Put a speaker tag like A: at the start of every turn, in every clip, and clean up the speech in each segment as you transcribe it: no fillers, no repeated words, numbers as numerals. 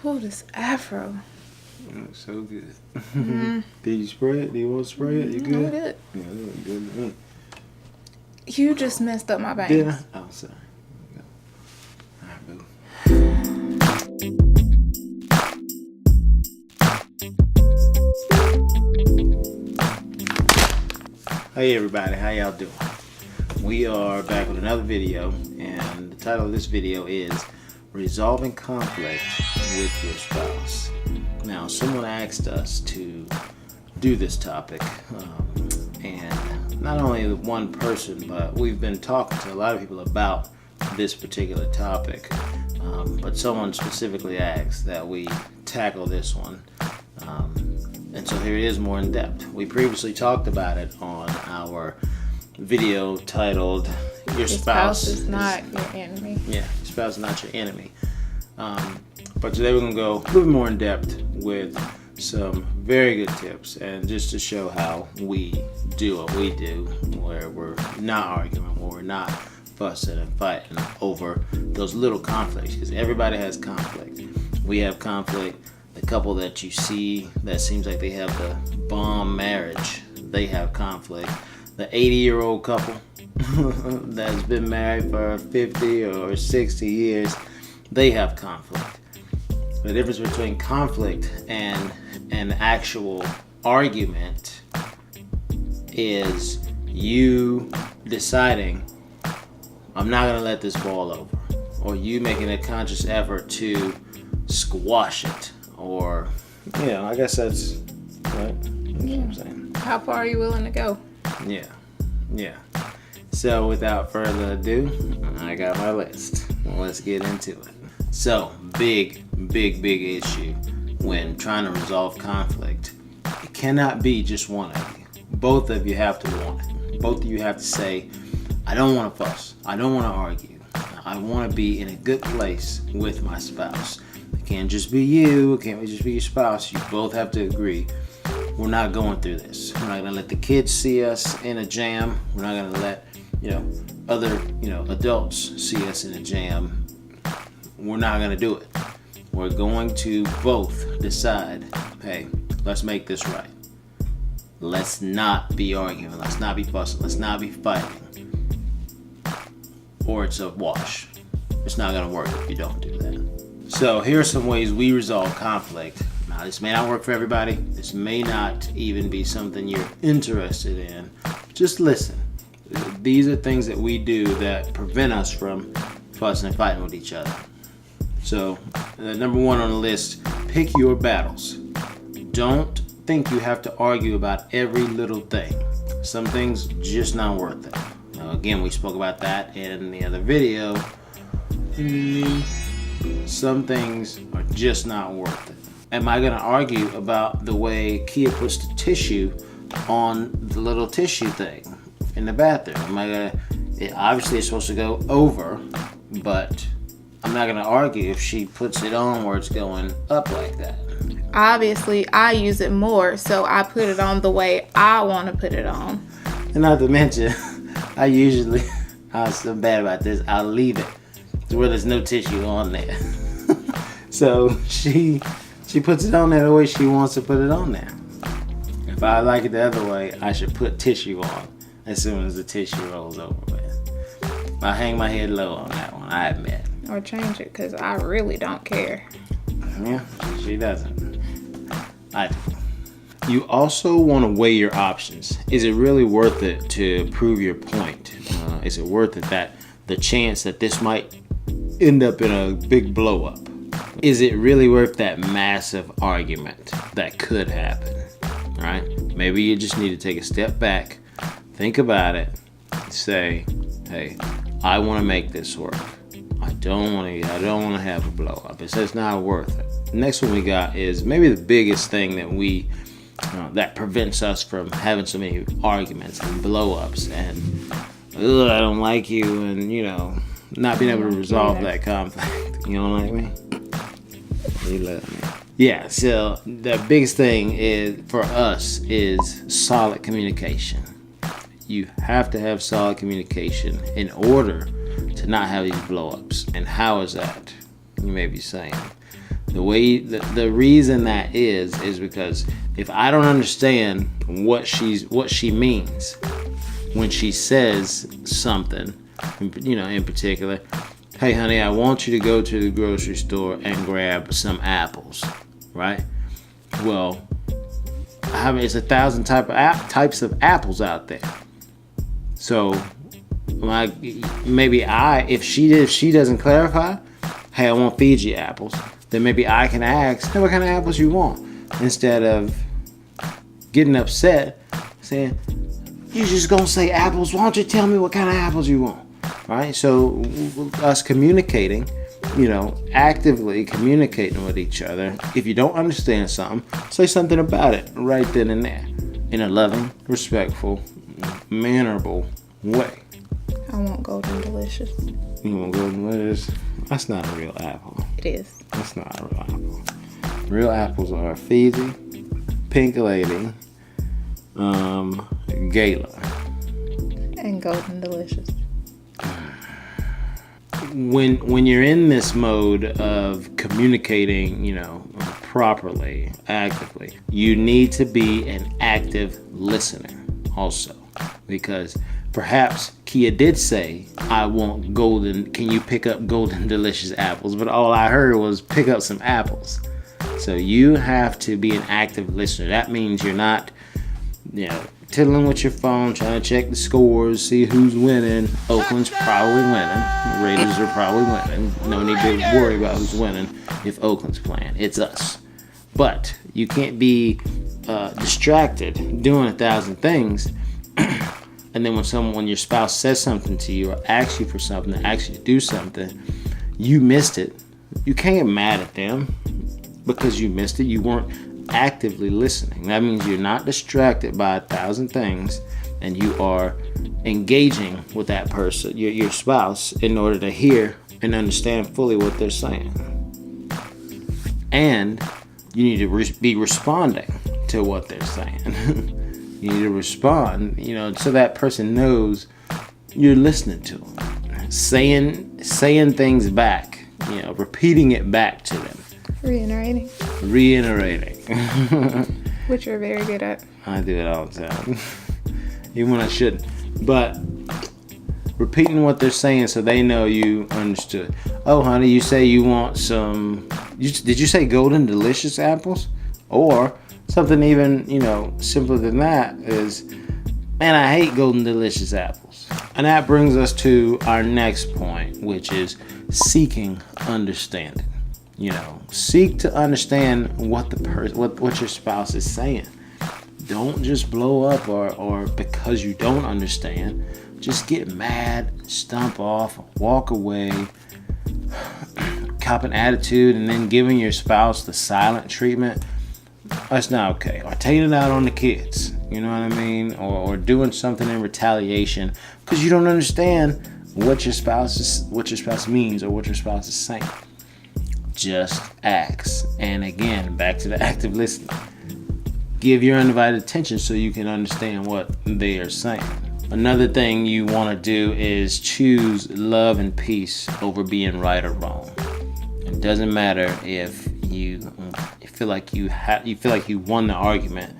A: Oh, this afro.
B: So good. Did you spray it? Do you want to spray it? You good?
A: I'm good.
B: Yeah, that look good.
A: You just messed up my bangs.
B: Did I? Oh, sorry. All right, boo. Hey everybody, how y'all doing? We are back with another video, and the title of this video is Resolving Conflict with Your Spouse. Now, someone asked us to do this topic, and not only one person, but we've been talking to a lot of people about this particular topic, but someone specifically asked that we tackle this one. And so here it is more in depth. We previously talked about it on our video titled Your Spouse
A: is not your enemy.
B: Yeah, your spouse is not your enemy. But today we're going to go a little bit more in depth with some very good tips, and just to show how we do what we do, where we're not arguing, where we're not fussing and fighting over those little conflicts, because everybody has conflict. We have conflict. The couple that you see that seems like they have the bomb marriage, they have conflict. The 80-year-old couple that's been married for 50 or 60 years, they have conflict. The difference between conflict and an actual argument is you deciding, I'm not going to let this ball over, or you making a conscious effort to squash it. Or, I guess that's right. That's what I'm saying.
A: How far are you willing to go?
B: Yeah. So without further ado, I got my list. Let's get into it. So, big issue when trying to resolve conflict. It cannot be just one of you. Both of you have to want it. Both of you have to say, I don't want to fuss. I don't want to argue. I want to be in a good place with my spouse. It can't just be you. It can't just be your spouse. You both have to agree. We're not going through this. We're not going to let the kids see us in a jam. We're not going to let, other, adults see us in a jam. We're not going to do it. We're going to both decide, hey, let's make this right. Let's not be arguing. Let's not be fussing. Let's not be fighting. Or it's a wash. It's not going to work if you don't do that. So here are some ways we resolve conflict. Now, this may not work for everybody. This may not even be something you're interested in. Just listen. These are things that we do that prevent us from fussing and fighting with each other. So, number one on the list, pick your battles. Don't think you have to argue about every little thing. Some things just not worth it. Now, again, we spoke about that in the other video. Some things are just not worth it. Am I going to argue about the way Kia puts the tissue on the little tissue thing in the bathroom? Am I going to, obviously it's supposed to go over, but I'm not going to argue if she puts it on where it's going up like that.
A: Obviously, I use it more, so I put it on the way I want to put it on.
B: And not to mention, I'm so bad about this, I'll leave it to where there's no tissue on there. So she puts it on there the way she wants to put it on there. If I like it the other way, I should put tissue on as soon as the tissue rolls over with. I hang my head low on that one, I admit.
A: Or change it, because I really don't care.
B: Yeah, she doesn't. I do. You also want to weigh your options. Is it really worth it to prove your point? Is it worth it that the chance that this might end up in a big blow up? Is it really worth that massive argument that could happen? Right? Maybe you just need to take a step back, think about it, say, hey, I want to make this work. I don't want to have a blow up. It's not worth it. The next one we got is maybe the biggest thing that that prevents us from having so many arguments and blow ups and I don't like you, and not being able to resolve that conflict. You don't like me? You love me. Yeah, so the biggest thing for us is solid communication. You have to have solid communication in order to not have these blow-ups. And how is that? You may be saying. The reason that is because if I don't understand what she means when she says something, in particular, hey honey, I want you to go to the grocery store and grab some apples, right? Well, it's 1,000 types of apples out there. So if she doesn't clarify, hey, I want Fiji apples, then maybe I can ask, hey, what kind of apples you want? Instead of getting upset, saying, you just gonna say apples, why don't you tell me what kind of apples you want? Right? So us communicating, actively communicating with each other. If you don't understand something, say something about it right then and there in a loving, respectful, mannerable way.
A: I want Golden Delicious.
B: You want Golden Delicious? That's not a real apple.
A: It is.
B: That's not a real apple. Real apples are Fiji, Pink Lady, Gala,
A: and Golden Delicious.
B: When you're in this mode of communicating, properly, actively, you need to be an active listener also, because perhaps Kia did say, I want can you pick up Golden Delicious apples? But all I heard was pick up some apples. So you have to be an active listener. That means you're not, tiddling with your phone, trying to check the scores, see who's winning. Oakland's probably winning. Raiders are probably winning. No need to worry about who's winning if Oakland's playing. It's us. But you can't be distracted doing 1,000 things. And then when your spouse says something to you or asks you for something, asks you to do something, you missed it. You can't get mad at them because you missed it. You weren't actively listening. That means you're not distracted by 1,000 things, and you are engaging with that person, your spouse, in order to hear and understand fully what they're saying. And you need to be responding to what they're saying. You need to respond, so that person knows you're listening to them. Saying things back, repeating it back to them.
A: Reiterating. Which you're very good at.
B: I do it all the time. Even when I shouldn't. But repeating what they're saying so they know you understood. Oh, honey, you say you want some... Did you say Golden Delicious apples? Or something even, simpler than that is, man, I hate Golden Delicious apples. And that brings us to our next point, which is seeking understanding. Seek to understand what what your spouse is saying. Don't just blow up or because you don't understand, just get mad, stomp off, walk away, cop an attitude, and then giving your spouse the silent treatment. That's not okay. Or taking it out on the kids, you know what I mean? Or doing something in retaliation because you don't understand what your spouse means or what your spouse is saying. Just ask. And again, back to the active listening. Give your undivided attention so you can understand what they are saying. Another thing you want to do is choose love and peace over being right or wrong. It doesn't matter if you feel like you won the argument,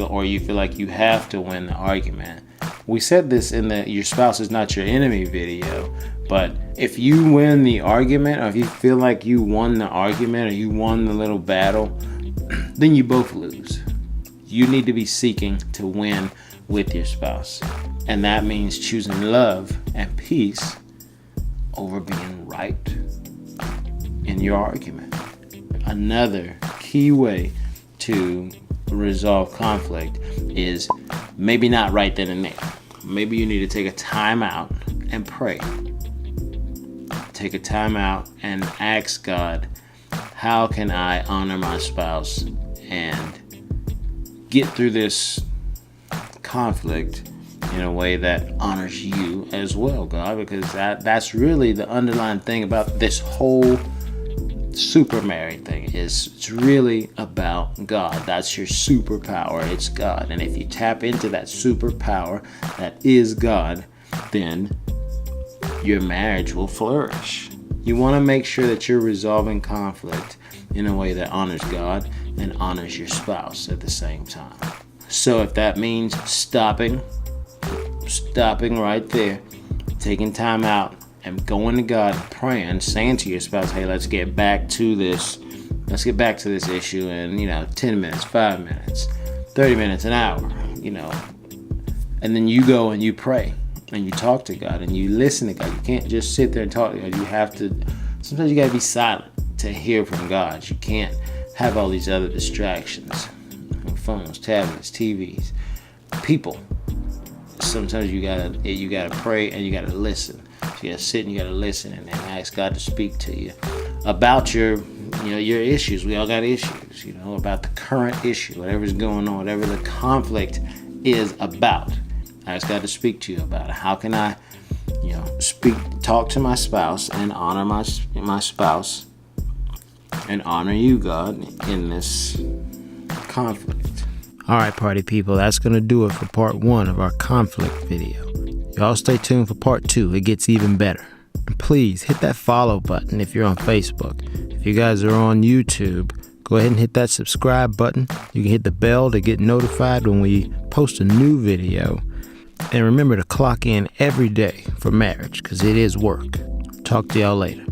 B: or you feel like you have to win the argument. We said this in the your spouse is not your enemy video, but if you win the argument, or if you feel like you won the argument or you won the little battle, then you both lose. You need to be seeking to win with your spouse. And that means choosing love and peace over being right in your argument. Another key way to resolve conflict is maybe not right then and there. Maybe you need to take a time out and pray. Take a time out and ask God, how can I honor my spouse and get through this conflict in a way that honors you as well, God? Because that's really the underlying thing about this whole super married thing. It's really about God. That's your superpower. It's God. And if you tap into that superpower that is God, then your marriage will flourish. You want to make sure that you're resolving conflict in a way that honors God and honors your spouse at the same time. So if that means stopping right there, taking time out and going to God and praying, saying to your spouse, hey, let's get back to this issue in 10 minutes, 5 minutes, 30 minutes, an hour, and then you go and you pray and you talk to God and you listen to God. You can't just sit there and talk to God. Sometimes you gotta be silent to hear from God. You can't have all these other distractions, phones, tablets, TVs, people. Sometimes you gotta pray and you gotta listen. So you gotta sit and you gotta listen and ask God to speak to you about your issues. We all got issues, about the current issue, whatever's going on, whatever the conflict is about. Ask God to speak to you about it. How can I, talk to my spouse and honor my spouse and honor you, God, in this conflict? All right, party people, that's going to do it for part 1 of our conflict video. Y'all stay tuned for part 2. It gets even better. And please hit that follow button if you're on Facebook. If you guys are on YouTube, go ahead and hit that subscribe button. You can hit the bell to get notified when we post a new video. And remember to clock in every day for marriage, because it is work. Talk to y'all later.